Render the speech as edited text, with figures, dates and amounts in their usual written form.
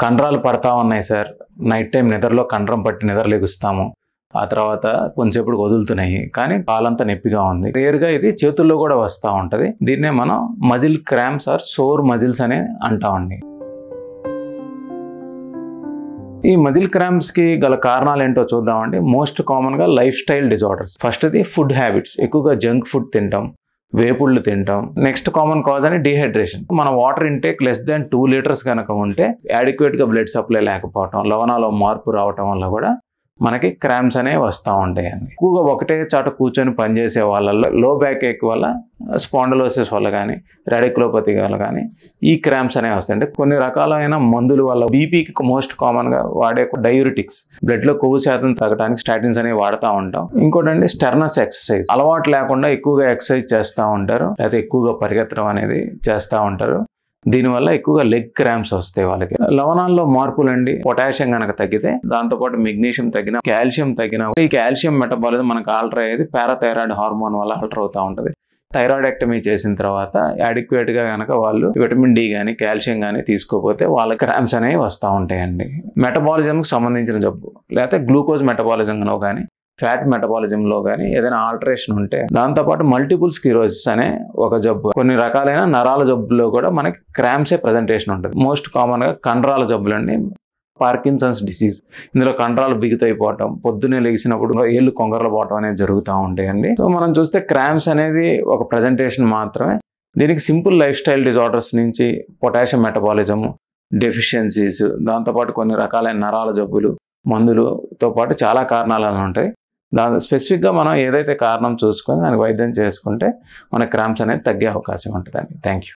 కండరాలు పడతా ఉన్నాయి సార్, నైట్ టైం నిద్రలో కండరం పట్టి నిద్రలేగుస్తాము, ఆ తర్వాత కొంచెంసేపు వదులుతున్నాయి కానీ కాలంతా నొప్పిగా ఉంది. రేర్గా ఇది చేతుల్లో కూడా వస్తూ ఉంటుంది. దీన్నే మనం muscle cramps or sore muscles అని అంటామండి. ఈ మజిల్ క్రాంప్స్కి గల కారణాలు ఏంటో చూద్దామండి. మోస్ట్ కామన్గా లైఫ్ స్టైల్ డిజార్డర్స్. ఫస్ట్ది ఫుడ్ హ్యాబిట్స్, ఎక్కువగా జంక్ ఫుడ్ తింటాం, వేపుళ్ళు తింటాం. నెక్స్ట్ కామన్ కాజ్ అని డీహైడ్రేషన్. మన water intake less than 2 litres కనుక ఉంటే యాడిక్వేట్గా బ్లడ్ సప్లై లేకపోవటం, లవణాల్లో మార్పు రావటం వల్ల కూడా మనకి క్రాంప్స్ అనేవి వస్తూ ఉంటాయండి. ఎక్కువగా ఒకటే చాట కూర్చొని పనిచేసే వాళ్ళల్లో లో బ్యాక్ ఏక్ వల్ల, స్పాండలోసిస్ వల్ల కానీ, రాడిక్యులోపతి వల్ల కానీ ఈ క్రాంప్స్ అనేవి వస్తాయి. అంటే కొన్ని రకాలైన మందుల వల్ల, బీపీకి మోస్ట్ కామన్గా వాడే డయూరిటిక్స్, బ్లడ్లో కొవ్వు శాతం తగ్గడానికి స్టాటిన్స్ అనేవి వాడుతూ ఉంటాం. ఇంకోటండి స్టెర్నస్ ఎక్సర్సైజ్. అలవాటు లేకుండా ఎక్కువగా ఎక్సర్సైజ్ చేస్తూ ఉంటారు, లేకపోతే ఎక్కువగా పరిగెత్తడం అనేది చేస్తూ ఉంటారు. దీనివల్ల ఎక్కువగా లెగ్ క్రాంప్స్ వస్తాయి వాళ్ళకి. లవణాల్లో మార్పులు అండి, పొటాషియం కనుక తగ్గితే, దాంతోపాటు మెగ్నీషియం తగ్గిన, కాల్షియం తగ్గిన, ఈ కాల్షియం మెటబాలిజం మనకు ఆల్టర్ అయ్యేది పారాథైరాయిడ్ హార్మోన్ వల్ల ఆల్టర్ అవుతూ ఉంటుంది. థైరాయిడెక్టమీ చేసిన తర్వాత యాడిక్వేట్గా కనుక వాళ్ళు విటమిన్ డి కానీ కాల్షియం కానీ తీసుకోకపోతే వాళ్ళకి క్రాంప్స్ అనేవి వస్తూ ఉంటాయండి. మెటబాలిజంకి సంబంధించిన జబ్బు, లేకపోతే గ్లూకోజ్ మెటబాలిజంలో కానీ, ఫ్యాట్ మెటబాలిజంలో కానీ ఏదైనా ఆల్టరేషన్ ఉంటే, దాంతోపాటు మల్టిపుల్ స్క్లిరోసిస్ అనే ఒక జబ్బు, కొన్ని రకాలైన నరాల జబ్బుల్లో కూడా మనకి క్రాంప్సే ప్రజెంటేషన్ ఉంటుంది. మోస్ట్ కామన్గా కండరాల జబ్బులండి, పార్కిన్సన్స్ డిసీజ్. ఇందులో కండరాలు బిగుతైపోవటం, పొద్దున్నే లేచినప్పుడు ఏళ్ళు కొంగరలు పోవటం అనేది జరుగుతూ ఉంటాయండి. సో మనం చూస్తే క్రాంప్స్ అనేది ఒక ప్రజెంటేషన్ మాత్రమే. దీనికి సింపుల్ లైఫ్ స్టైల్ డిజార్డర్స్ నుంచి పొటాషియం మెటబాలిజం డెఫిషియన్సీస్, దాంతోపాటు కొన్ని రకాలైన నరాల జబ్బులు, మందులతో పాటు చాలా కారణాలు ఉంటాయి. దాని స్పెసిఫిక్గా మనం ఏదైతే కారణం చూసుకొని దానికి వైద్యం చేసుకుంటే మన క్రాంప్స్ అనేది తగ్గే అవకాశం ఉంటుందండి. Thank you.